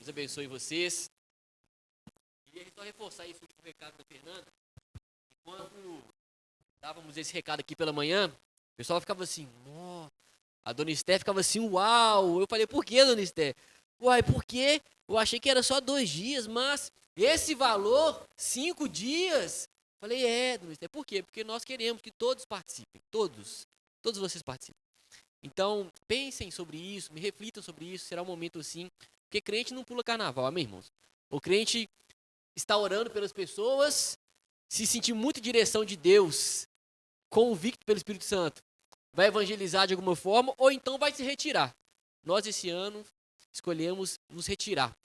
Deus abençoe vocês. Queria só reforçar esse último recado da Fernanda. Quando dávamos esse recado aqui pela manhã, o pessoal ficava assim, ó. A dona Esté ficava assim, uau. Eu falei, por que, dona Esté? Uai, por quê? Eu achei que era só 2 dias, mas esse valor, 5 dias. Falei, dona Esté, por quê? Porque nós queremos que todos participem, todos vocês participem. Então, pensem sobre isso, me reflitam sobre isso, será um momento assim, porque crente não pula carnaval, amém, irmãos? O crente está orando pelas pessoas, se sentir muito direção de Deus, convicto pelo Espírito Santo, vai evangelizar de alguma forma, ou então vai se retirar. Nós, esse ano, escolhemos nos retirar,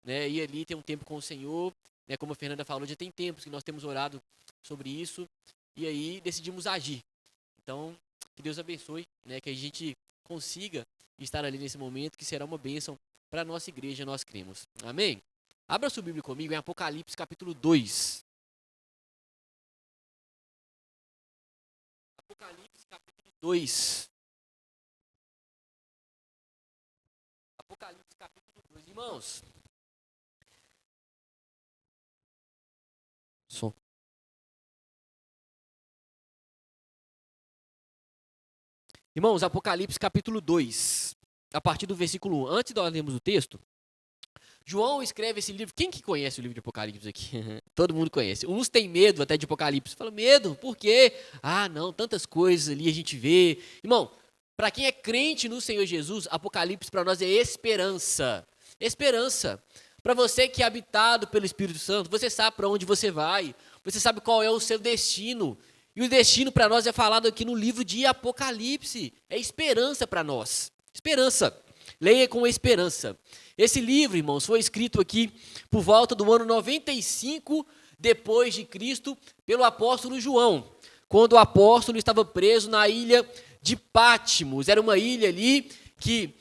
né? Ir ali ter um tempo com o Senhor, né? Como a Fernanda falou, já tem tempos que nós temos orado sobre isso, e aí decidimos agir. Então, que Deus abençoe, né? Que a gente consiga estar ali nesse momento, que será uma bênção para a nossa igreja, nós cremos. Amém? Abra sua Bíblia comigo em Apocalipse capítulo 2. Apocalipse capítulo 2. Apocalipse capítulo 2. Irmãos. Som. Irmãos, Apocalipse capítulo 2. A partir do versículo 1. Antes de nós lermos o texto, João escreve esse livro. Quem que conhece o livro de Apocalipse aqui? Todo mundo conhece. Uns têm medo até de Apocalipse. Fala, medo? Por quê? Ah, não, tantas coisas ali a gente vê. Irmão, para quem é crente no Senhor Jesus, Apocalipse para nós é esperança. Esperança. Para você que é habitado pelo Espírito Santo, você sabe para onde você vai. Você sabe qual é o seu destino. E o destino para nós é falado aqui no livro de Apocalipse. É esperança para nós. Esperança. Leia com esperança. Esse livro, irmãos, foi escrito aqui por volta do ano 95 depois de Cristo pelo apóstolo João, quando o apóstolo estava preso na ilha de Patmos. Era uma ilha ali que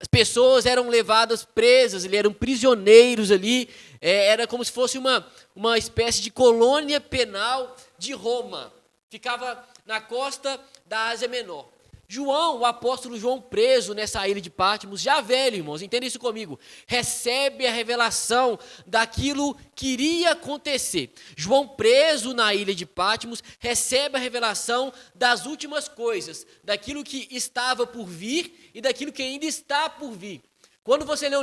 as pessoas eram levadas presas, eram prisioneiros ali, era como se fosse uma espécie de colônia penal de Roma. Ficava na costa da Ásia Menor. João, o apóstolo João, preso nessa ilha de Patmos, já velho, irmãos, entenda isso comigo, recebe a revelação daquilo que iria acontecer. João, preso na ilha de Patmos, recebe a revelação das últimas coisas, daquilo que estava por vir e daquilo que ainda está por vir. Quando você lê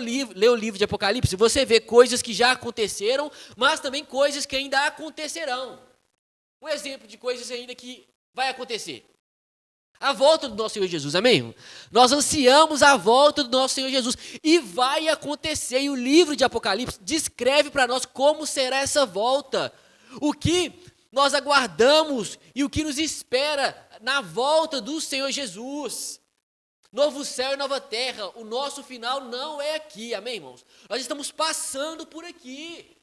o livro de Apocalipse, você vê coisas que já aconteceram, mas também coisas que ainda acontecerão. Um exemplo de coisas ainda que vai acontecer. A volta do nosso Senhor Jesus, amém? Nós ansiamos a volta do nosso Senhor Jesus e vai acontecer, e o livro de Apocalipse descreve para nós como será essa volta, o que nós aguardamos e o que nos espera na volta do Senhor Jesus. Novo céu e nova terra, o nosso final não é aqui, amém, irmãos? Nós estamos passando por aqui.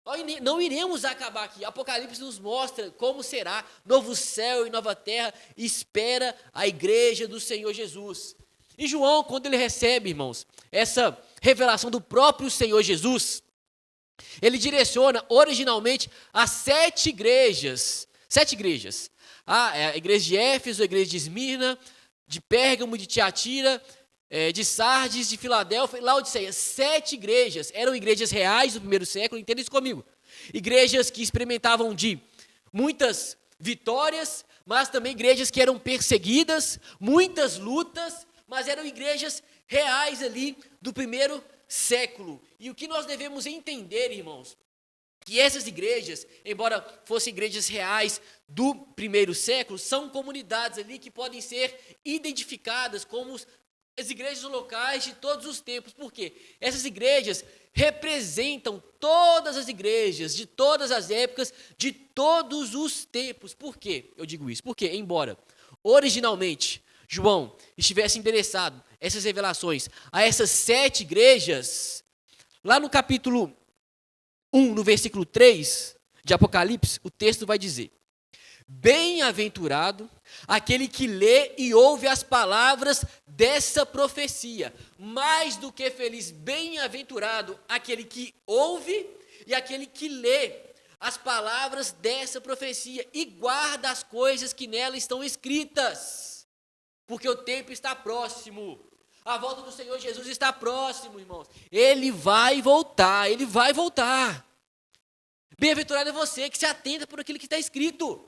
Nós não iremos acabar aqui. Apocalipse nos mostra como será novo céu e nova terra, espera a igreja do Senhor Jesus. E João, quando ele recebe, irmãos, essa revelação do próprio Senhor Jesus, ele direciona originalmente a 7 igrejas. 7 igrejas. A igreja de Éfeso, a igreja de Esmirna, de Pérgamo, de Tiatira, de Sardes, de Filadélfia e Laodiceia. 7 igrejas, eram igrejas reais do primeiro século, entenda isso comigo. Igrejas que experimentavam de muitas vitórias, mas também igrejas que eram perseguidas, muitas lutas, mas eram igrejas reais ali do primeiro século. E o que nós devemos entender, irmãos, que essas igrejas, embora fossem igrejas reais do primeiro século, são comunidades ali que podem ser identificadas como as igrejas locais de todos os tempos. Por quê? Essas igrejas representam todas as igrejas, de todas as épocas, de todos os tempos. Por quê eu digo isso? Porque, embora originalmente João estivesse endereçado essas revelações a essas 7 igrejas, lá no capítulo 1, no versículo 3 de Apocalipse, o texto vai dizer: bem-aventurado aquele que lê e ouve as palavras dessa profecia. Mais do que feliz, bem-aventurado aquele que ouve e aquele que lê as palavras dessa profecia e guarda as coisas que nela estão escritas, porque o tempo está próximo. A volta do Senhor Jesus está próximo, irmãos. Ele vai voltar, ele vai voltar. Bem-aventurado é você que se atenta por aquilo que está escrito.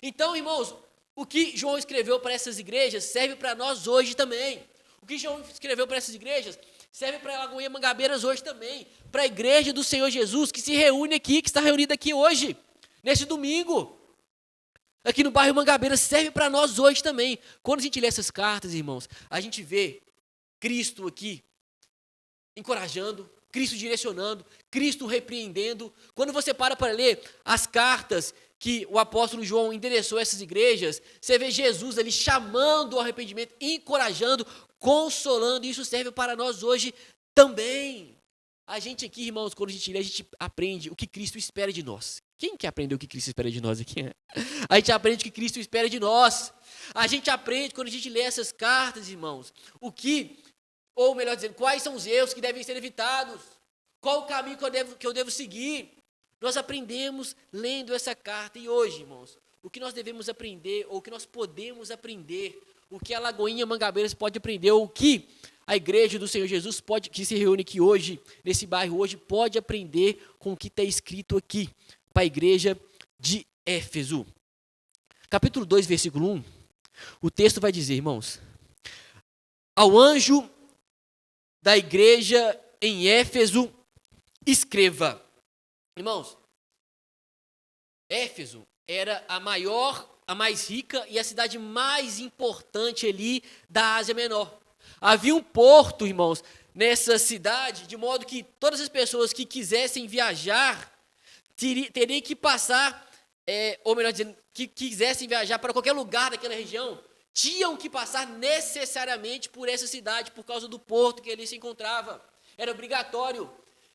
Então, irmãos, o que João escreveu para essas igrejas serve para nós hoje também. O que João escreveu para essas igrejas serve para a Lagoinha Mangabeiras hoje também. Para a igreja do Senhor Jesus que se reúne aqui, que está reunida aqui hoje, nesse domingo. Aqui no bairro Mangabeiras serve para nós hoje também. Quando a gente lê essas cartas, irmãos, a gente vê Cristo aqui encorajando, Cristo direcionando, Cristo repreendendo. Quando você para ler as cartas que o apóstolo João endereçou a essas igrejas, você vê Jesus ali chamando ao arrependimento, encorajando, consolando. E isso serve para nós hoje também. A gente aqui, irmãos, quando a gente lê, a gente aprende o que Cristo espera de nós. Quem quer aprender o que Cristo espera de nós aqui? A gente aprende o que Cristo espera de nós. A gente aprende, quando a gente lê essas cartas, irmãos, ou melhor dizendo, quais são os erros que devem ser evitados. Qual o caminho que eu devo seguir. Nós aprendemos lendo essa carta. E hoje, irmãos, o que nós devemos aprender, ou o que nós podemos aprender, o que a Lagoinha Mangabeiras pode aprender, ou o que a igreja do Senhor Jesus que se reúne aqui hoje, nesse bairro hoje, pode aprender com o que está escrito aqui, para a igreja de Éfeso. Capítulo 2, versículo 1, o texto vai dizer, irmãos, ao anjo da igreja em Éfeso, escreva. Irmãos, Éfeso era a maior, a mais rica e a cidade mais importante ali da Ásia Menor. Havia um porto, irmãos, nessa cidade, de modo que todas as pessoas que quisessem viajar teriam que passar, ou melhor dizendo, que quisessem viajar para qualquer lugar daquela região, tinham que passar necessariamente por essa cidade, por causa do porto que ali se encontrava. Era obrigatório.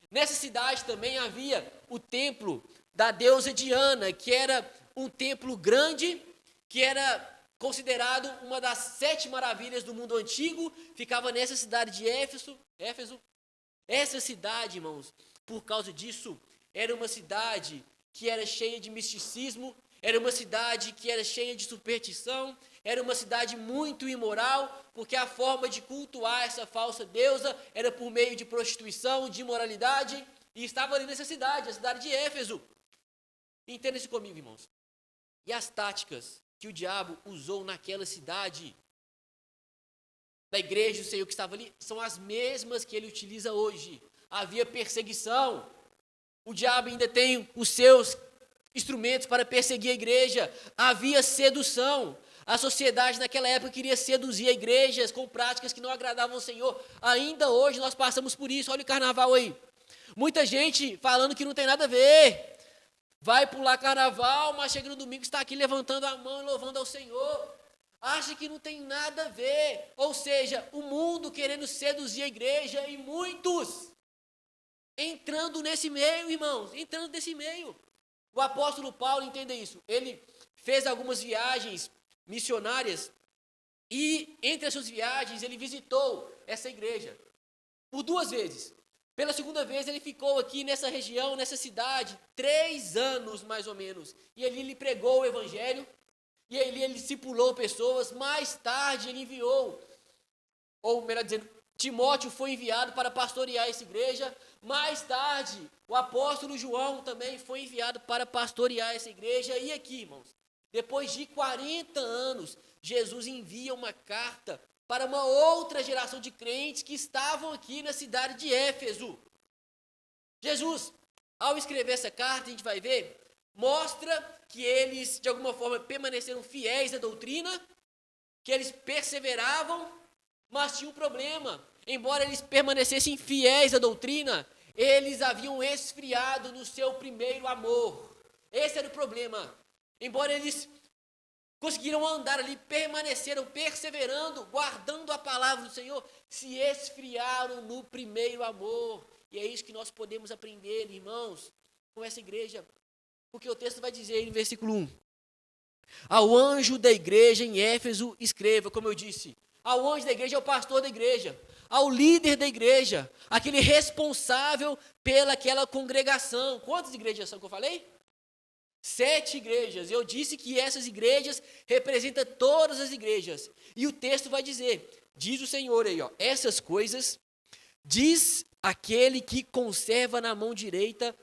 Nessa cidade também havia o templo da deusa Diana, que era um templo grande, que era considerado uma das 7 maravilhas do mundo antigo, ficava nessa cidade de Éfeso. Essa cidade, irmãos, por causa disso, era uma cidade que era cheia de misticismo, era uma cidade que era cheia de superstição, era uma cidade muito imoral, porque a forma de cultuar essa falsa deusa era por meio de prostituição, de imoralidade, e estava ali nessa cidade, a cidade de Éfeso. Entenda isso comigo, irmãos. E as táticas que o diabo usou naquela cidade, da igreja do Senhor que estava ali, são as mesmas que ele utiliza hoje. Havia perseguição. O diabo ainda tem os seus instrumentos para perseguir a igreja. Havia sedução. A sociedade naquela época queria seduzir a igreja com práticas que não agradavam ao Senhor. Ainda hoje nós passamos por isso. Olha o carnaval aí. Muita gente falando que não tem nada a ver. Vai pular carnaval, mas chega no domingo, está aqui levantando a mão e louvando ao Senhor. Acha que não tem nada a ver. Ou seja, o mundo querendo seduzir a igreja e muitos entrando nesse meio, irmãos. Entrando nesse meio. O apóstolo Paulo entende isso. Ele fez algumas viagens missionárias e entre as suas viagens ele visitou essa igreja por 2 vezes. Pela segunda vez ele ficou aqui nessa região, nessa cidade, 3 anos mais ou menos. E ali ele pregou o evangelho, e ali ele discipulou pessoas. Mais tarde ele enviou, ou melhor dizendo, Timóteo foi enviado para pastorear essa igreja. Mais tarde o apóstolo João também foi enviado para pastorear essa igreja. E aqui, irmãos, depois de 40 anos, Jesus envia uma carta para uma outra geração de crentes que estavam aqui na cidade de Éfeso. Jesus, ao escrever essa carta, a gente vai ver, mostra que eles, de alguma forma, permaneceram fiéis à doutrina, que eles perseveravam, mas tinha um problema. Embora eles permanecessem fiéis à doutrina, eles haviam esfriado no seu primeiro amor. Esse era o problema. Embora eles conseguiram andar ali, permaneceram perseverando, guardando a palavra do Senhor, se esfriaram no primeiro amor. E é isso que nós podemos aprender, irmãos, com essa igreja. Porque o texto vai dizer em versículo 1. Ao anjo da igreja em Éfeso escreva, como eu disse. Ao anjo da igreja é o pastor da igreja. Ao líder da igreja, aquele responsável pelaquela congregação. Quantas igrejas são que eu falei? 7 igrejas. Eu disse que essas igrejas representam todas as igrejas. E o texto vai dizer, diz o Senhor aí, ó, essas coisas diz aquele que conserva na mão direita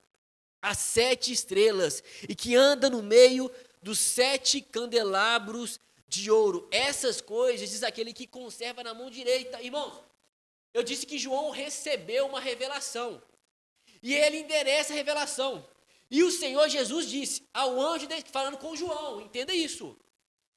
as 7 estrelas e que anda no meio dos 7 candelabros de ouro. Essas coisas diz aquele que conserva na mão direita. Irmãos, eu disse que João recebeu uma revelação. E ele endereça a revelação. E o Senhor Jesus disse ao anjo falando com João, entenda isso.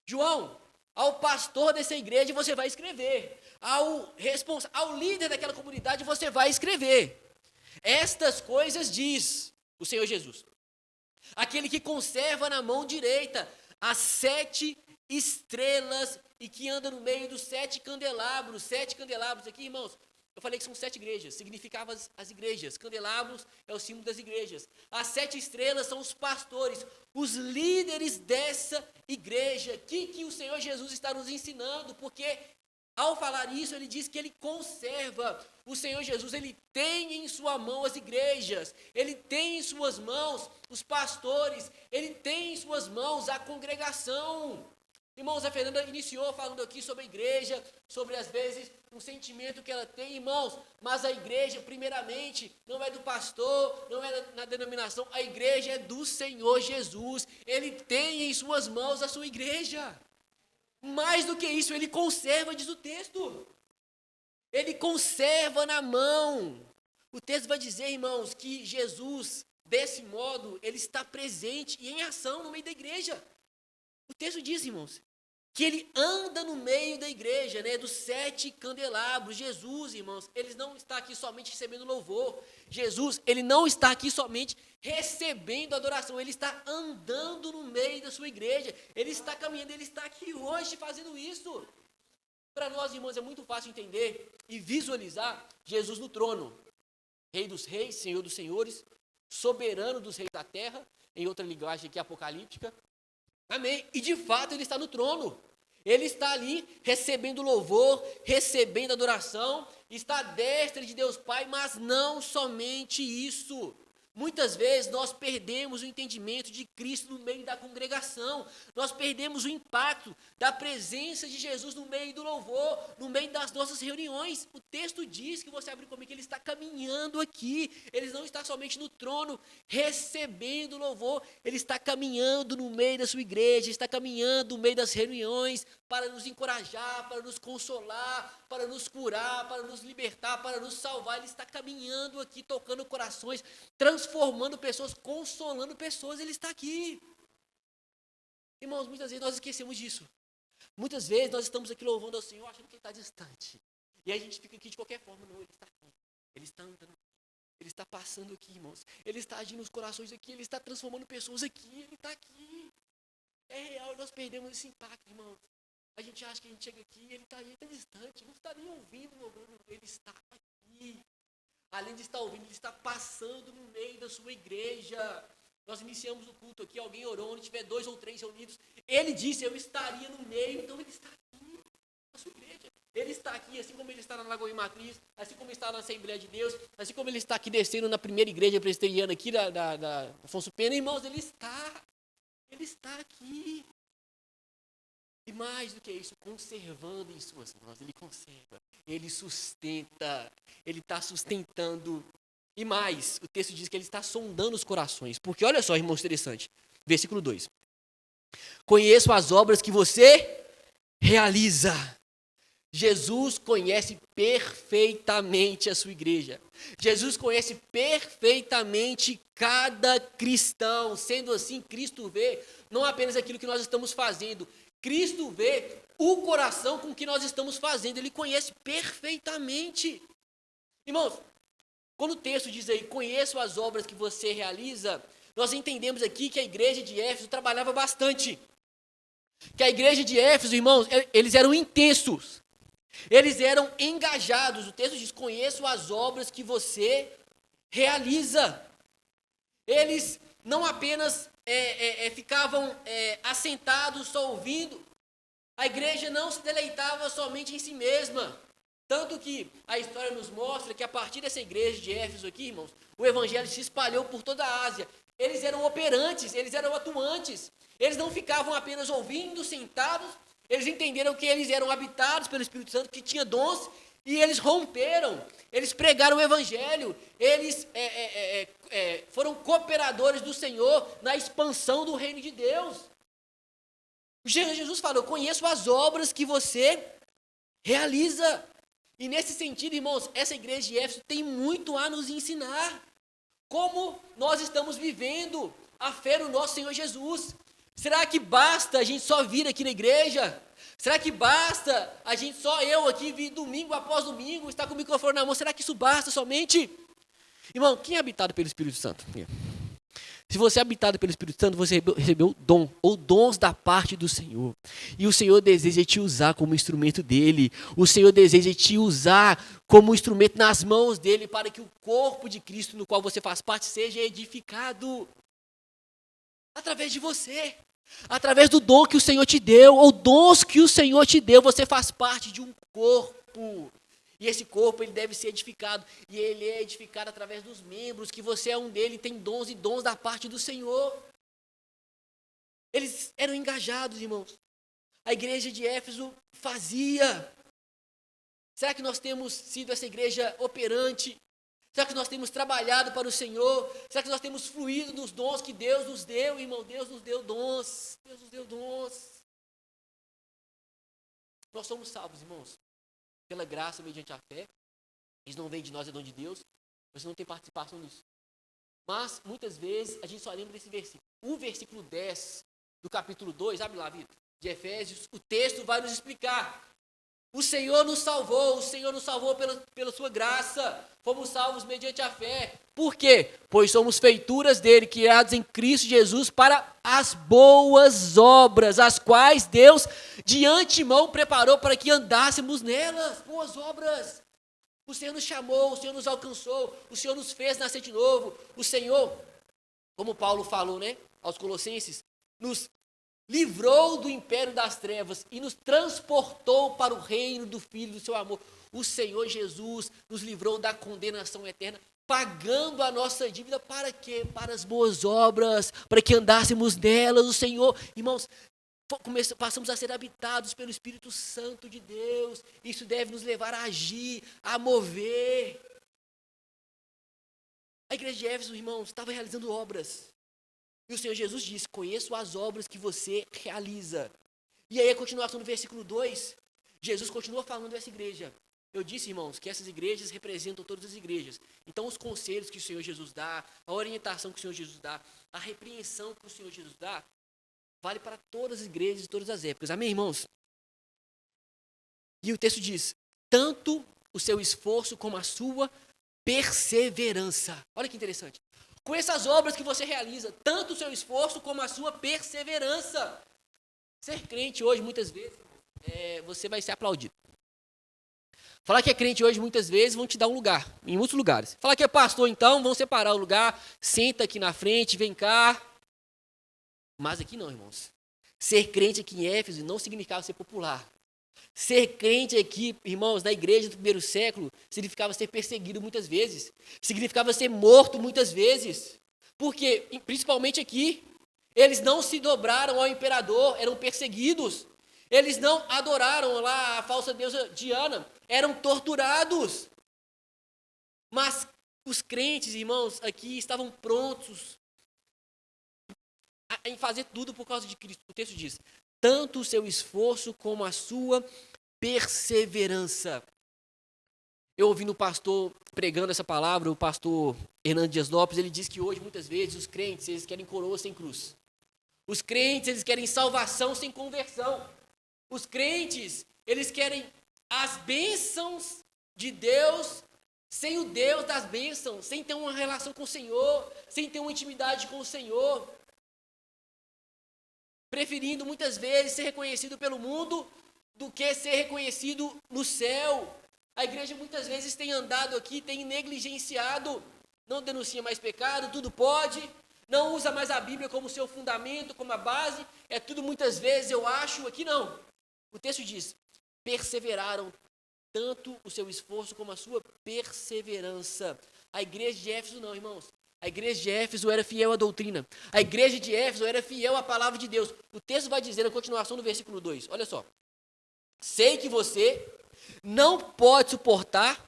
João, ao pastor dessa igreja você vai escrever. Ao líder daquela comunidade você vai escrever. Estas coisas diz o Senhor Jesus. Aquele que conserva na mão direita as 7 estrelas e que anda no meio dos 7 candelabros. 7 candelabros aqui, irmãos. Eu falei que são 7 igrejas, significava as igrejas. Candelabros é o símbolo das igrejas. As 7 estrelas são os pastores, os líderes dessa igreja. O que o Senhor Jesus está nos ensinando? Porque ao falar isso, ele diz que ele conserva. O Senhor Jesus, ele tem em sua mão as igrejas, ele tem em suas mãos os pastores, ele tem em suas mãos a congregação. Irmãos, a Fernanda iniciou falando aqui sobre a igreja, sobre às vezes um sentimento que ela tem, irmãos, mas a igreja, primeiramente, não é do pastor, não é na denominação, a igreja é do Senhor Jesus, ele tem em suas mãos a sua igreja. Mais do que isso, ele conserva, diz o texto. Ele conserva na mão. O texto vai dizer, irmãos, que Jesus, desse modo, ele está presente e em ação no meio da igreja. O texto diz, irmãos, que ele anda no meio da igreja, né, dos 7 candelabros. Jesus, irmãos, ele não está aqui somente recebendo louvor. Jesus, ele não está aqui somente recebendo adoração, ele está andando no meio da sua igreja. Ele está caminhando, ele está aqui hoje fazendo isso. Para nós, irmãos, é muito fácil entender e visualizar Jesus no trono. Rei dos reis, Senhor dos senhores, soberano dos reis da terra, em outra linguagem aqui apocalíptica. Amém? E de fato ele está no trono. Ele está ali recebendo louvor, recebendo adoração, está à destra de Deus Pai, mas não somente isso. Muitas vezes nós perdemos o entendimento de Cristo no meio da congregação, nós perdemos o impacto da presença de Jesus no meio do louvor, no meio das nossas reuniões. O texto diz, que você abre comigo, que ele está caminhando aqui, ele não está somente no trono recebendo louvor, ele está caminhando no meio da sua igreja, está caminhando no meio das reuniões para nos encorajar, para nos consolar, para nos curar, para nos libertar, para nos salvar. Ele está caminhando aqui, tocando corações, transformando pessoas, consolando pessoas. Ele está aqui. Irmãos, muitas vezes nós esquecemos disso. Muitas vezes nós estamos aqui louvando ao Senhor, achando que Ele está distante. E aí a gente fica aqui de qualquer forma. Não, Ele está aqui. Ele está andando. Ele está passando aqui, irmãos. Ele está agindo nos corações aqui. Ele está transformando pessoas aqui. Ele está aqui. É real, nós perdemos esse impacto, irmãos. A gente acha que a gente chega aqui e ele está distante, não está nem ouvindo, ele está aqui. Além de estar ouvindo, ele está passando no meio da sua igreja. Nós iniciamos o culto aqui, alguém orou, onde tiver 2 ou 3 reunidos. Ele disse, eu estaria no meio, então ele está aqui na sua igreja. Ele está aqui, assim como ele está na Lagoa Matriz, assim como ele está na Assembleia de Deus, assim como ele está aqui descendo na primeira igreja presbiteriana aqui da Afonso Pena. Irmãos, ele está aqui. E mais do que isso, conservando em suas mãos, ele conserva, ele sustenta, ele está sustentando. E mais, o texto diz que ele está sondando os corações. Porque olha só, irmãos, interessante. Versículo 2. Conheço as obras que você realiza. Jesus conhece perfeitamente a sua igreja. Jesus conhece perfeitamente cada cristão. Sendo assim, Cristo vê não apenas aquilo que nós estamos fazendo, Cristo vê o coração com que nós estamos fazendo. Ele conhece perfeitamente. Irmãos, quando o texto diz aí, conheço as obras que você realiza, nós entendemos aqui que a igreja de Éfeso trabalhava bastante. Que a igreja de Éfeso, irmãos, eles eram intensos. Eles eram engajados. O texto diz, conheço as obras que você realiza. Eles não apenas ficavam assentados só ouvindo. A igreja não se deleitava somente em si mesma. Tanto que a história nos mostra que a partir dessa igreja de Éfeso aqui, irmãos, o evangelho se espalhou por toda a Ásia. Eles eram operantes, eles eram atuantes. Eles não ficavam apenas ouvindo, sentados. Eles entenderam que eles eram habitados pelo Espírito Santo, que tinha dons, e eles romperam. Eles pregaram o Evangelho. Eles foram cooperadores do Senhor na expansão do reino de Deus. Jesus falou: eu conheço as obras que você realiza. E nesse sentido, irmãos, essa igreja de Éfeso tem muito a nos ensinar. Como nós estamos vivendo a fé no nosso Senhor Jesus. Será que basta a gente só vir aqui na igreja? Será que basta a gente só eu aqui vir domingo após domingo, estar com o microfone na mão? Será que isso basta somente? Irmão, quem é habitado pelo Espírito Santo? Se você é habitado pelo Espírito Santo, você recebeu dom, ou dons da parte do Senhor. E o Senhor deseja te usar como instrumento dele. O Senhor deseja te usar como instrumento nas mãos dele, para que o corpo de Cristo, no qual você faz parte, seja edificado. Através de você. Através do dom que o Senhor te deu, ou dons que o Senhor te deu, você faz parte de um corpo. E esse corpo, ele deve ser edificado. E ele é edificado através dos membros, que você é um dele, tem dons e dons da parte do Senhor. Eles eram engajados, irmãos. A igreja de Éfeso fazia. Será que nós temos sido essa igreja operante? Será que nós temos trabalhado para o Senhor? Será que nós temos fluído nos dons que Deus nos deu, irmão? Deus nos deu dons. Deus nos deu dons. Nós somos salvos, irmãos, pela graça mediante a fé. Isso não vem de nós, é dom de Deus. Você não tem participação nisso. Mas, muitas vezes, a gente só lembra desse versículo. O versículo 10 do capítulo 2, abre lá, Vitor, de Efésios, o texto vai nos explicar. O Senhor nos salvou pela sua graça. Fomos salvos mediante a fé. Por quê? Pois somos feituras dele, criados em Cristo Jesus para as boas obras, as quais Deus de antemão preparou para que andássemos nelas. Boas obras. O Senhor nos chamou, o Senhor nos alcançou, o Senhor nos fez nascer de novo. O Senhor, como Paulo falou, aos Colossenses, nos livrou do império das trevas e nos transportou para o reino do Filho do seu amor. O Senhor Jesus nos livrou da condenação eterna, pagando a nossa dívida para quê? Para as boas obras, para que andássemos nelas. O Senhor, irmãos, passamos a ser habitados pelo Espírito Santo de Deus. Isso deve nos levar a agir, a mover. A igreja de Éfeso, irmãos, estava realizando obras. E o Senhor Jesus disse: conheço as obras que você realiza. E aí a continuação do versículo 2, Jesus continua falando dessa igreja. Eu disse, irmãos, que essas igrejas representam todas as igrejas. Então os conselhos que o Senhor Jesus dá, a orientação que o Senhor Jesus dá, a repreensão que o Senhor Jesus dá, vale para todas as igrejas e todas as épocas. Amém, irmãos? E o texto diz: tanto o seu esforço como a sua perseverança. Olha que interessante. Com essas obras que você realiza, tanto o seu esforço como a sua perseverança. Ser crente hoje, muitas vezes, você vai ser aplaudido. Falar que é crente hoje, muitas vezes, vão te dar um lugar, em muitos lugares. Falar que é pastor, então, vão separar o lugar, senta aqui na frente, vem cá. Mas aqui não, irmãos. Ser crente aqui em Éfeso não significava ser popular. Ser crente aqui, irmãos, na igreja do primeiro século, significava ser perseguido muitas vezes. Significava ser morto muitas vezes. Porque, principalmente aqui, eles não se dobraram ao imperador, eram perseguidos. Eles não adoraram lá a falsa deusa Diana, eram torturados. Mas os crentes, irmãos, aqui estavam prontos em fazer tudo por causa de Cristo. O texto diz: tanto o seu esforço como a sua perseverança. Eu ouvi no pastor pregando essa palavra, o pastor Hernando Dias Lopes, ele diz que hoje, muitas vezes, os crentes, eles querem coroa sem cruz. Os crentes, eles querem salvação sem conversão. Os crentes, eles querem as bênçãos de Deus sem o Deus das bênçãos, sem ter uma relação com o Senhor, sem ter uma intimidade com o Senhor. Preferindo muitas vezes ser reconhecido pelo mundo do que ser reconhecido no céu. A igreja muitas vezes tem andado aqui, tem negligenciado, não denuncia mais pecado, tudo pode, não usa mais a Bíblia como seu fundamento, como a base, é tudo muitas vezes, eu acho, aqui não. O texto diz: perseveraram tanto o seu esforço como a sua perseverança. A igreja de Éfeso não, irmãos. A igreja de Éfeso era fiel à doutrina. A igreja de Éfeso era fiel à palavra de Deus. O texto vai dizer na continuação do versículo 2, olha só. Sei que você não pode suportar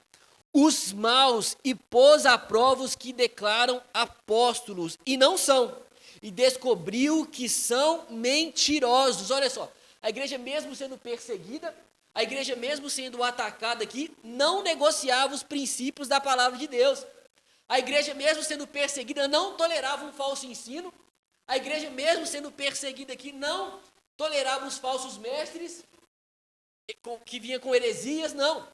os maus e pôs à prova os que declaram apóstolos e não são, e descobriu que são mentirosos. Olha só, a igreja mesmo sendo perseguida, a igreja mesmo sendo atacada aqui, não negociava os princípios da palavra de Deus. A igreja mesmo sendo perseguida não tolerava um falso ensino. A igreja mesmo sendo perseguida aqui não tolerava os falsos mestres que vinha com heresias, não.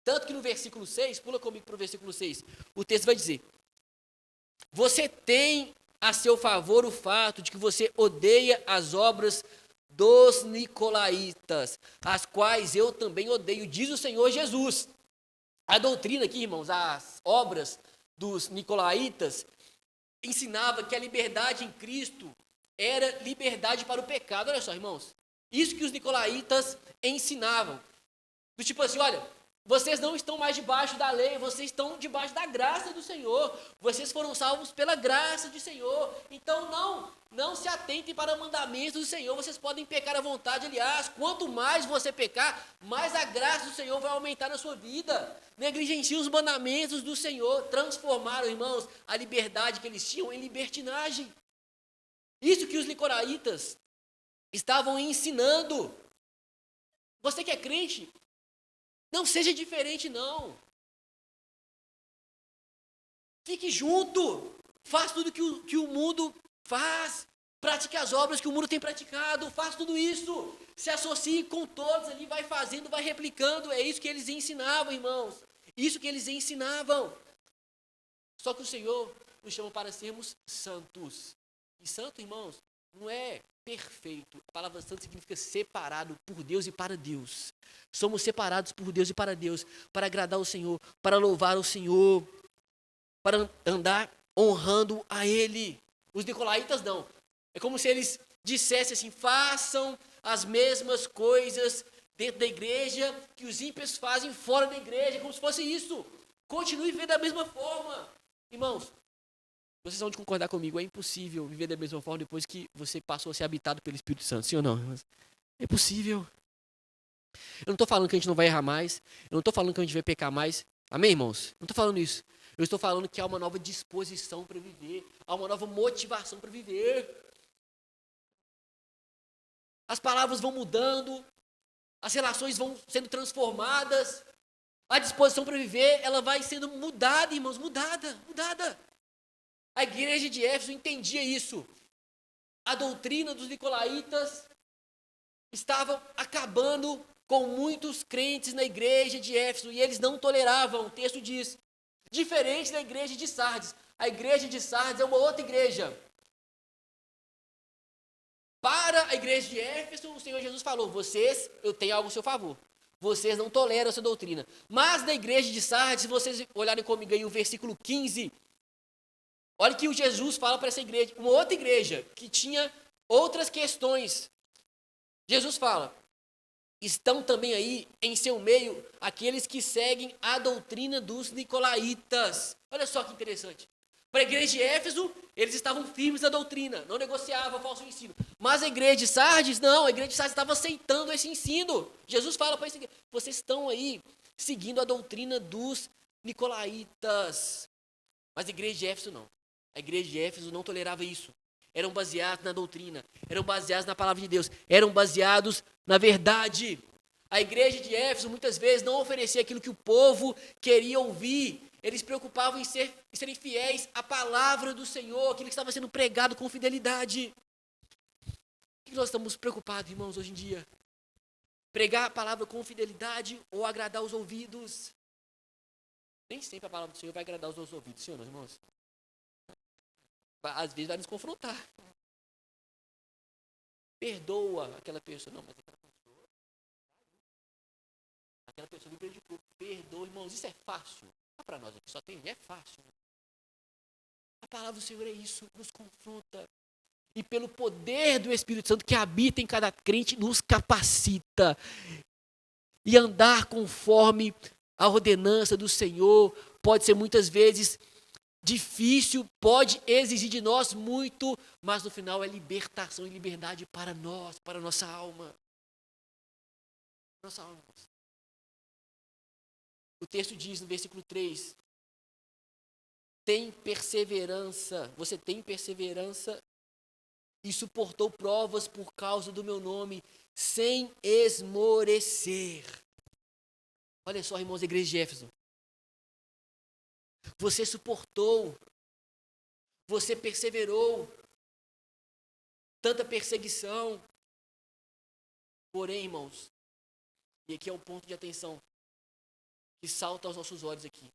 Tanto que no versículo 6, pula comigo para o versículo 6, o texto vai dizer: você tem a seu favor o fato de que você odeia as obras dos nicolaítas, as quais eu também odeio, diz o Senhor Jesus. A doutrina aqui, irmãos, as obras dos nicolaítas ensinava que a liberdade em Cristo era liberdade para o pecado. Olha só, irmãos, isso que os nicolaítas ensinavam. Do tipo assim, olha, vocês não estão mais debaixo da lei, vocês estão debaixo da graça do Senhor. Vocês foram salvos pela graça do Senhor. Então não se atentem para mandamentos do Senhor. Vocês podem pecar à vontade. Aliás, quanto mais você pecar, mais a graça do Senhor vai aumentar na sua vida. Negligenciem os mandamentos do Senhor. Transformaram, irmãos, a liberdade que eles tinham em libertinagem. Isso que os nicolaítas estavam ensinando. Você que é crente, não seja diferente, não. Fique junto. Faça tudo que o mundo faz. Pratique as obras que o mundo tem praticado. Faça tudo isso. Se associe com todos ali, vai fazendo, vai replicando. É isso que eles ensinavam, irmãos. Isso que eles ensinavam. Só que o Senhor nos chama para sermos santos. E santo, irmãos, não é perfeito. A palavra santo significa separado por Deus e para Deus. Somos separados por Deus e para Deus, para agradar o Senhor, para louvar o Senhor, para andar honrando a Ele. Os nicolaítas não. É como se eles dissessem assim: façam as mesmas coisas dentro da igreja que os ímpios fazem fora da igreja, como se fosse isso. Continue vivendo da mesma forma. Irmãos, vocês vão concordar comigo, é impossível viver da mesma forma depois que você passou a ser habitado pelo Espírito Santo, sim ou não? É possível. Eu não estou falando que a gente não vai errar mais, eu não estou falando que a gente vai pecar mais, amém, irmãos? Eu não estou falando isso. Eu estou falando que há uma nova disposição para viver, há uma nova motivação para viver. As palavras vão mudando, as relações vão sendo transformadas, a disposição para viver, ela vai sendo mudada, irmãos, mudada. A igreja de Éfeso entendia isso. A doutrina dos nicolaítas estava acabando com muitos crentes na igreja de Éfeso e eles não toleravam, o texto diz. Diferente da igreja de Sardes. A igreja de Sardes é uma outra igreja. Para a igreja de Éfeso, o Senhor Jesus falou: vocês, eu tenho algo a seu favor. Vocês não toleram essa doutrina. Mas na igreja de Sardes, se vocês olharem comigo aí o versículo 15, olha que o Jesus fala para essa igreja, uma outra igreja, que tinha outras questões. Jesus fala: estão também aí em seu meio aqueles que seguem a doutrina dos nicolaítas. Olha só que interessante. Para a igreja de Éfeso, eles estavam firmes na doutrina, não negociavam falso ensino. Mas a igreja de Sardes, não, a igreja de Sardes estava aceitando esse ensino. Jesus fala para essa igreja: vocês estão aí seguindo a doutrina dos nicolaítas. Mas a igreja de Éfeso não. A igreja de Éfeso não tolerava isso. Eram baseados na doutrina, eram baseados na palavra de Deus, eram baseados na verdade. A igreja de Éfeso muitas vezes não oferecia aquilo que o povo queria ouvir. Eles se preocupavam em serem fiéis à palavra do Senhor, aquilo que estava sendo pregado com fidelidade. O que nós estamos preocupados, irmãos, hoje em dia? Pregar a palavra com fidelidade ou agradar os ouvidos? Nem sempre a palavra do Senhor vai agradar os nossos ouvidos, sim ou não, irmãos? Às vezes vai nos confrontar. Perdoa aquela pessoa. Não, mas aquela pessoa me prejudicou. Perdoa, irmãos. Isso é fácil. Para nós aqui só tem, é fácil. A palavra do Senhor é isso, nos confronta. E pelo poder do Espírito Santo que habita em cada crente, nos capacita. E andar conforme a ordenança do Senhor pode ser muitas vezes difícil, pode exigir de nós muito, mas no final é libertação e liberdade para nós, para a nossa alma. Nossa alma. O texto diz no versículo 3, você tem perseverança e suportou provas por causa do meu nome, sem esmorecer. Olha só, irmãos da igreja de Éfeso. Você suportou, você perseverou, tanta perseguição. Porém, irmãos, e aqui é um ponto de atenção que salta aos nossos olhos aqui.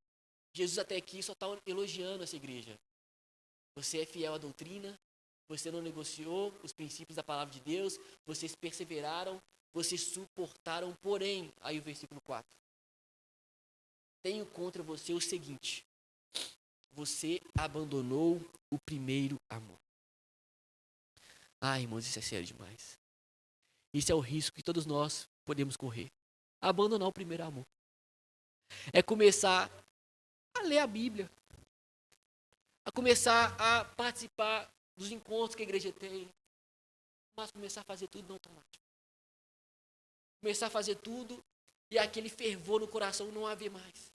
Jesus até aqui só está elogiando essa igreja. Você é fiel à doutrina, você não negociou os princípios da palavra de Deus, vocês perseveraram, vocês suportaram, porém, aí o versículo 4. Tenho contra você o seguinte: você abandonou o primeiro amor. Irmãos, isso é sério demais. Isso é o risco que todos nós podemos correr. Abandonar o primeiro amor. É começar a ler a Bíblia. A começar a participar dos encontros que a igreja tem. Mas começar a fazer tudo no automático. Começar a fazer tudo e aquele fervor no coração não haver mais.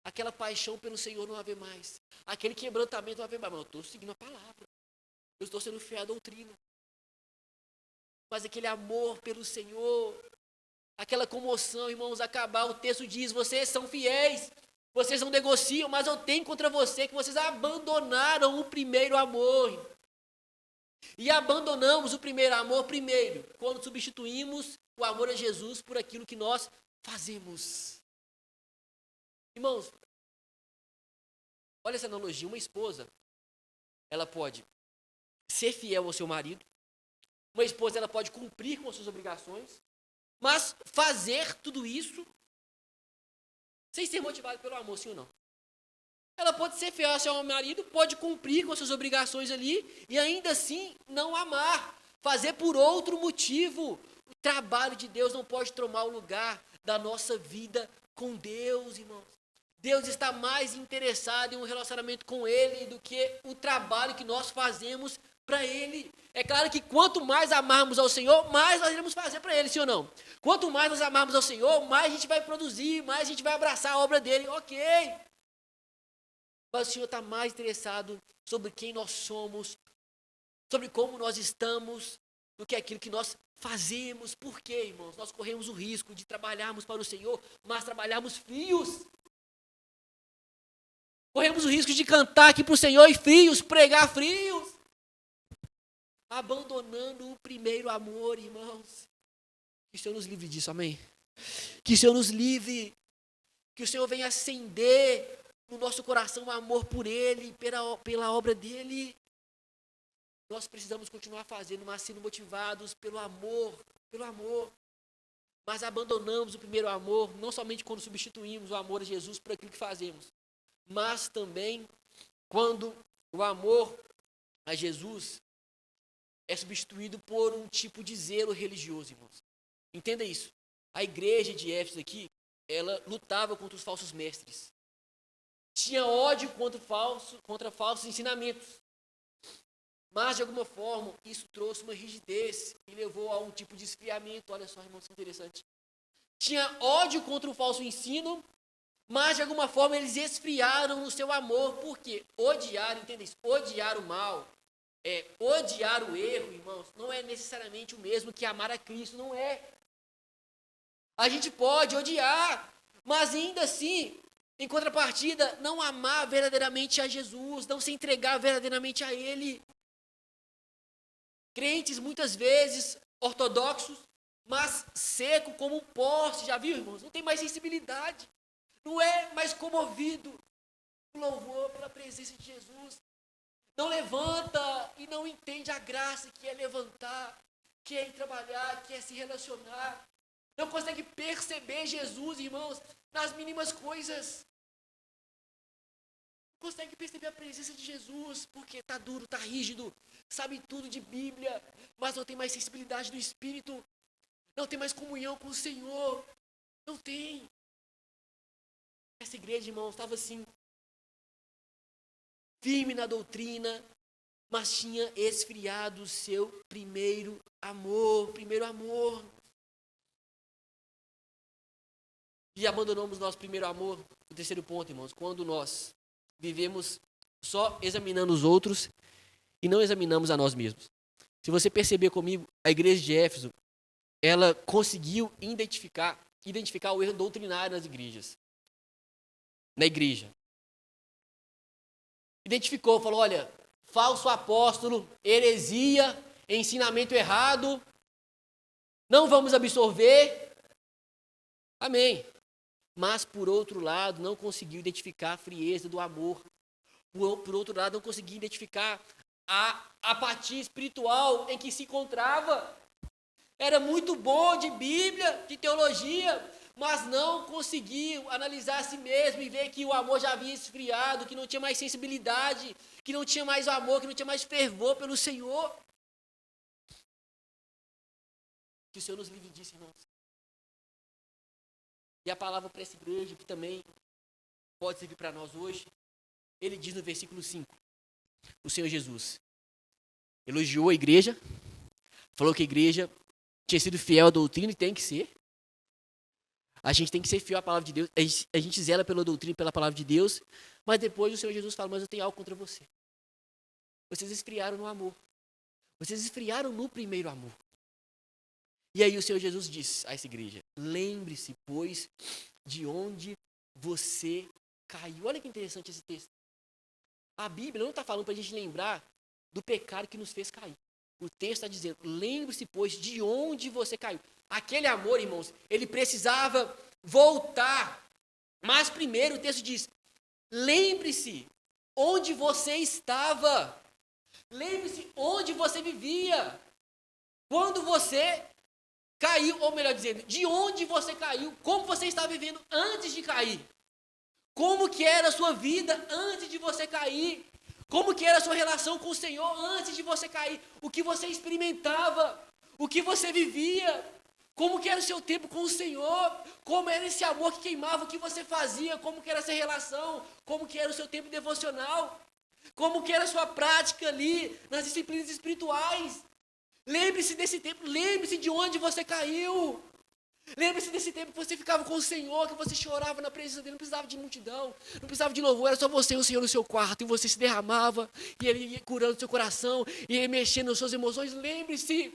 Aquela paixão pelo Senhor não haver mais. Aquele quebrantamento não haver mais. Mas eu estou seguindo a palavra. Eu estou sendo fiel à doutrina. Mas aquele amor pelo Senhor, aquela comoção, irmãos, acabar. O texto diz, vocês são fiéis, vocês não negociam, mas eu tenho contra você que vocês abandonaram o primeiro amor. E abandonamos o primeiro amor primeiro, quando substituímos o amor a Jesus por aquilo que nós fazemos. Irmãos, olha essa analogia. Uma esposa, ela pode ser fiel ao seu marido. Uma esposa, ela pode cumprir com as suas obrigações, mas fazer tudo isso sem ser motivada pelo amor, sim ou não? Ela pode ser fiel ao seu marido, pode cumprir com as suas obrigações ali e ainda assim não amar, fazer por outro motivo. O trabalho de Deus não pode tomar o lugar da nossa vida com Deus, irmãos. Deus está mais interessado em um relacionamento com Ele do que o trabalho que nós fazemos para Ele. É claro que quanto mais amarmos ao Senhor, mais nós iremos fazer para Ele, sim ou não? Quanto mais nós amarmos ao Senhor, mais a gente vai produzir, mais a gente vai abraçar a obra dEle, ok. Mas o Senhor está mais interessado sobre quem nós somos, sobre como nós estamos, do que aquilo que nós fazemos. Por quê, irmãos? Nós corremos o risco de trabalharmos para o Senhor, mas trabalharmos frios. Corremos o risco de cantar aqui para o Senhor e frios, pregar frios. Abandonando o primeiro amor, irmãos. Que o Senhor nos livre disso, amém? Que o Senhor nos livre. Que o Senhor venha acender no nosso coração o amor por Ele, pela obra dEle. Nós precisamos continuar fazendo, mas sendo motivados pelo amor. Mas abandonamos o primeiro amor, não somente quando substituímos o amor a Jesus por aquilo que fazemos, mas também quando o amor a Jesus é substituído por um tipo de zelo religioso, irmãos. Entenda isso. A igreja de Éfeso aqui, ela lutava contra os falsos mestres. Tinha ódio contra falsos ensinamentos. Mas, de alguma forma, isso trouxe uma rigidez e levou a um tipo de esfriamento. Olha só, irmãos, que interessante. Tinha ódio contra o falso ensino, mas, de alguma forma, eles esfriaram no seu amor. Por quê? Entenda isso, odiar o mal, odiar o erro, irmãos, não é necessariamente o mesmo que amar a Cristo, não é. A gente pode odiar, mas ainda assim, em contrapartida, não amar verdadeiramente a Jesus, não se entregar verdadeiramente a Ele. Crentes, muitas vezes, ortodoxos, mas seco como um poste, já viu, irmãos? Não tem mais sensibilidade, não é mais comovido pelo louvor, pela presença de Jesus. Não levanta e não entende a graça que é levantar, que é ir trabalhar, que é se relacionar. Não consegue perceber Jesus, irmãos, nas mínimas coisas. Não consegue perceber a presença de Jesus, porque está duro, está rígido, sabe tudo de Bíblia, mas não tem mais sensibilidade do Espírito, não tem mais comunhão com o Senhor. Não tem. Essa igreja, irmãos, estava assim, firme na doutrina, mas tinha esfriado o seu primeiro amor. e abandonamos nosso primeiro amor. O terceiro ponto, irmãos, quando nós vivemos só examinando os outros e não examinamos a nós mesmos. Se você perceber comigo, a igreja de Éfeso, ela conseguiu identificar o erro doutrinário nas igrejas. Na igreja. Identificou, falou, olha, falso apóstolo, heresia, ensinamento errado, não vamos absorver. Amém. Mas, por outro lado, não conseguiu identificar a frieza do amor. Por outro lado, não conseguiu identificar a apatia espiritual em que se encontrava. Era muito bom de Bíblia, de teologia, mas não conseguiu analisar a si mesmo e ver que o amor já havia esfriado, que não tinha mais sensibilidade, que não tinha mais amor, que não tinha mais fervor pelo Senhor. Que o Senhor nos livre disso, irmãos. E a palavra para essa igreja, que também pode servir para nós hoje, ele diz no versículo 5, o Senhor Jesus elogiou a igreja, falou que a igreja tinha sido fiel à doutrina e tem que ser. A gente tem que ser fiel à palavra de Deus. A gente zela pela doutrina e pela palavra de Deus. Mas depois o Senhor Jesus fala, mas eu tenho algo contra você. Vocês esfriaram no amor. Vocês esfriaram no primeiro amor. E aí o Senhor Jesus diz a essa igreja, lembre-se, pois, de onde você caiu. Olha que interessante esse texto. A Bíblia não está falando para a gente lembrar do pecado que nos fez cair. O texto está dizendo, lembre-se, pois, de onde você caiu. Aquele amor, irmãos, ele precisava voltar. Mas primeiro o texto diz, lembre-se onde você estava. Lembre-se onde você vivia. Quando você caiu, ou melhor dizendo, de onde você caiu, como você estava vivendo antes de cair. Como que era a sua vida antes de você cair. Como que era a sua relação com o Senhor antes de você cair? O que você experimentava? O que você vivia? Como que era o seu tempo com o Senhor? Como era esse amor que queimava? O que você fazia? Como que era essa relação? Como que era o seu tempo devocional? Como que era a sua prática ali nas disciplinas espirituais? Lembre-se desse tempo. Lembre-se de onde você caiu. Lembre-se desse tempo que você ficava com o Senhor, que você chorava na presença dele, não precisava de multidão, não precisava de louvor, era só você e o Senhor no seu quarto, e você se derramava, e ele ia curando o seu coração, e ele mexendo nas suas emoções. Lembre-se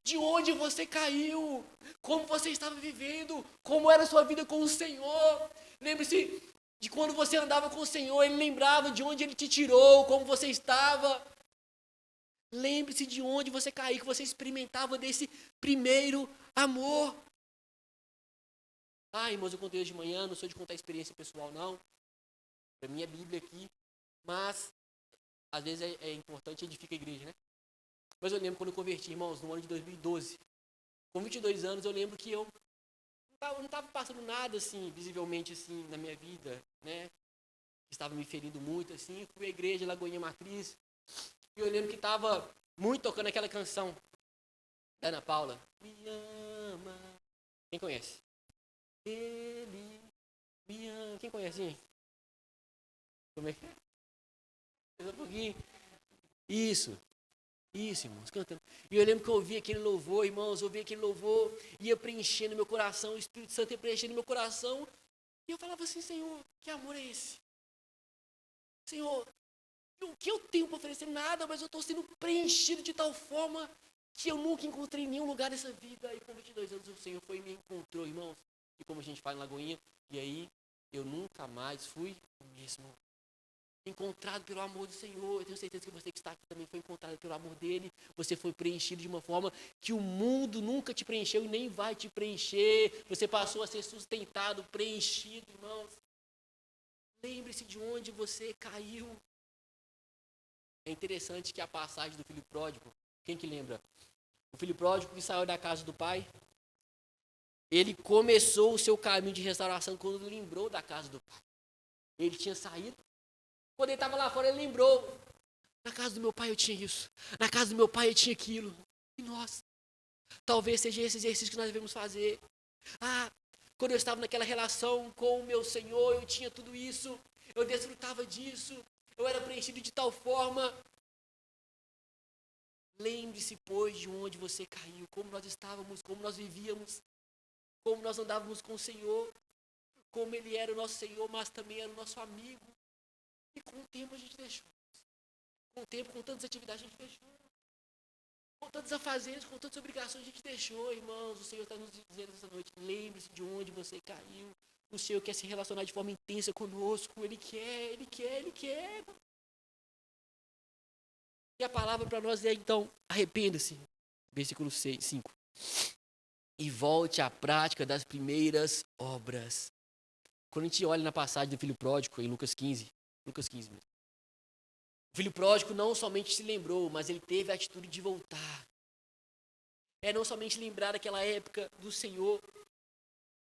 de onde você caiu, como você estava vivendo, como era a sua vida com o Senhor. Lembre-se de quando você andava com o Senhor, ele lembrava de onde ele te tirou, como você estava. Lembre-se de onde você caiu, que você experimentava desse primeiro amor. Ah, irmãos, eu contei hoje de manhã, não sou de contar experiência pessoal, não. Para mim é Bíblia aqui, mas às vezes é importante, edifica a igreja, né? Mas eu lembro quando eu converti, irmãos, no ano de 2012. Com 22 anos, eu lembro que eu não estava passando nada, assim, visivelmente, assim, na minha vida, né? Estava me ferindo muito, assim. Fui à igreja, Lagoinha Matriz. E eu lembro que estava muito tocando aquela canção da Ana Paula. Me ama. Quem conhece? Ele me ama. Quem conhece, hein? Como é que é? Um pouquinho. Isso, irmãos, cantando. E eu lembro que eu ouvi aquele louvor, irmãos, ouvi aquele louvor, ia preenchendo meu coração, o Espírito Santo ia preenchendo meu coração. E eu falava assim, Senhor, que amor é esse? Senhor, o que eu tenho para oferecer? Nada, mas eu estou sendo preenchido de tal forma que eu nunca encontrei em nenhum lugar dessa vida. E com 22 anos o Senhor foi e me encontrou, irmãos. E como a gente fala em Lagoinha, e aí eu nunca mais fui o mesmo. Encontrado pelo amor do Senhor. Eu tenho certeza que você que está aqui também foi encontrado pelo amor dele. Você foi preenchido de uma forma que o mundo nunca te preencheu e nem vai te preencher. Você passou a ser sustentado, preenchido, irmãos. Lembre-se de onde você caiu. É interessante que a passagem do filho pródigo, quem que lembra? O filho pródigo que saiu da casa do pai, ele começou o seu caminho de restauração quando lembrou da casa do pai. Ele tinha saído. Quando ele estava lá fora, ele lembrou. Na casa do meu pai eu tinha isso. Na casa do meu pai eu tinha aquilo. E nós, talvez seja esse exercício que nós devemos fazer. Ah, quando eu estava naquela relação com o meu Senhor, eu tinha tudo isso. Eu desfrutava disso. Eu era preenchido de tal forma. Lembre-se, pois, de onde você caiu, como nós estávamos, como nós vivíamos, como nós andávamos com o Senhor. como ele era o nosso Senhor, mas também era o nosso amigo. E com o tempo a gente deixou. Com o tempo, com tantas atividades, a gente deixou. Com tantos afazeres, com tantas obrigações, a gente deixou, irmãos. O Senhor está nos dizendo essa noite, lembre-se de onde você caiu. O Senhor quer se relacionar de forma intensa conosco. Ele quer. E a palavra para nós é, então, arrependa-se. Versículo 5. E volte à prática das primeiras obras. Quando a gente olha na passagem do filho pródigo, em Lucas 15 mesmo. O filho pródigo não somente se lembrou, mas ele teve a atitude de voltar. É não somente lembrar daquela época do Senhor,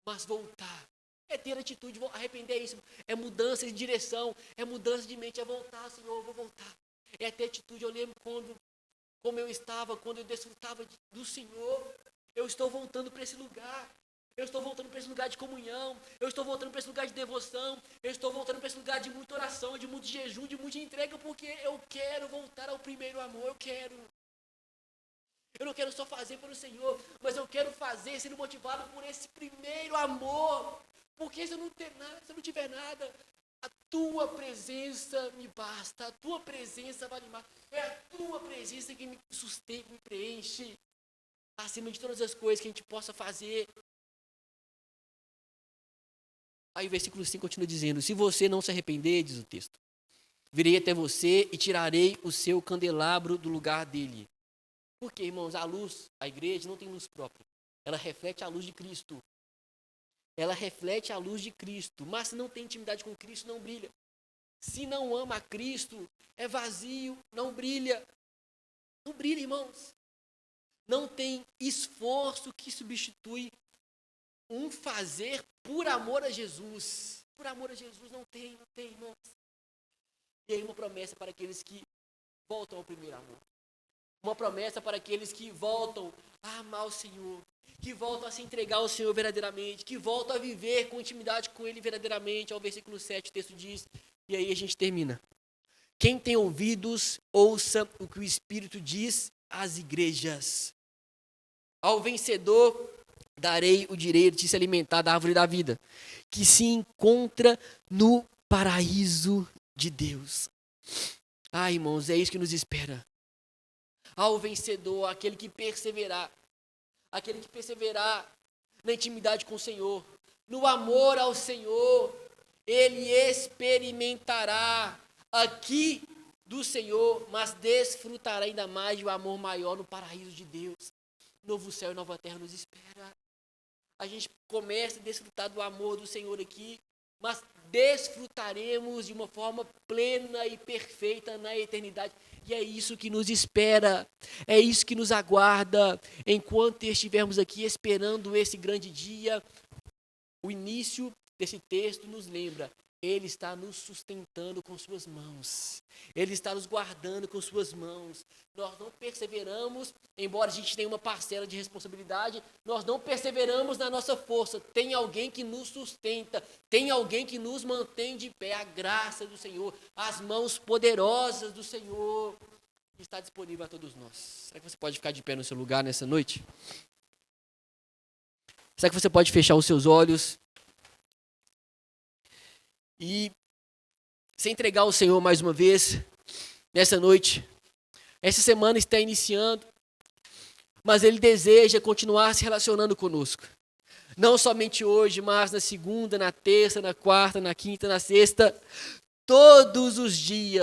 mas voltar. É ter atitude, arrepender é isso. É mudança de direção, é mudança de mente, é voltar, Senhor, eu vou voltar. É ter atitude, eu lembro como eu estava, quando eu desfrutava do Senhor. Eu estou voltando para esse lugar. Eu estou voltando para esse lugar de comunhão. Eu estou voltando para esse lugar de devoção. Eu estou voltando para esse lugar de muita oração, de muito jejum, de muita entrega, porque eu quero voltar ao primeiro amor. Eu quero. Eu não quero só fazer pelo Senhor, mas eu quero fazer sendo motivado por esse primeiro amor. Porque se eu não tiver nada, a tua presença me basta. A tua presença vale mais. É a tua presença que me sustenta, me preenche. Acima de todas as coisas que a gente possa fazer. Aí o versículo 5 continua dizendo: se você não se arrepender, diz o texto, virei até você e tirarei o seu candelabro do lugar dele. Porque, irmãos, a luz, a igreja não tem luz própria. Ela reflete a luz de Cristo. Ela reflete a luz de Cristo. Mas se não tem intimidade com Cristo, não brilha. Se não ama a Cristo, é vazio, não brilha. Não brilha, irmãos. Não tem esforço que substitui um fazer por amor a Jesus. Por amor a Jesus não tem, irmãos. E aí uma promessa para aqueles que voltam ao primeiro amor. Uma promessa para aqueles que voltam a amar o Senhor. Que voltam a se entregar ao Senhor verdadeiramente. Que voltam a viver com intimidade com Ele verdadeiramente. Ao versículo 7 o texto diz. E aí a gente termina. Quem tem ouvidos, ouça o que o Espírito diz às igrejas. Ao vencedor darei o direito de se alimentar da árvore da vida, que se encontra no paraíso de Deus. Irmãos, é isso que nos espera. Ao vencedor, aquele que perseverar na intimidade com o Senhor, no amor ao Senhor, ele experimentará aqui do Senhor, mas desfrutará ainda mais de um amor maior no paraíso de Deus. Novo céu e nova terra nos espera. A gente começa a desfrutar do amor do Senhor aqui, mas desfrutaremos de uma forma plena e perfeita na eternidade. E é isso que nos espera, é isso que nos aguarda, enquanto estivermos aqui esperando esse grande dia. O início desse texto nos lembra, Ele está nos sustentando com suas mãos, Ele está nos guardando com suas mãos. Nós não perseveramos, embora a gente tenha uma parcela de responsabilidade, nós não perseveramos na nossa força. Tem alguém que nos sustenta, tem alguém que nos mantém de pé. A graça do Senhor, as mãos poderosas do Senhor está disponível a todos nós. Será que você pode ficar de pé no seu lugar nessa noite? Será que você pode fechar os seus olhos e se entregar ao Senhor mais uma vez nessa noite? Essa semana está iniciando, mas Ele deseja continuar se relacionando conosco. Não somente hoje, mas na segunda, na terça, na quarta, na quinta, na sexta. Todos os dias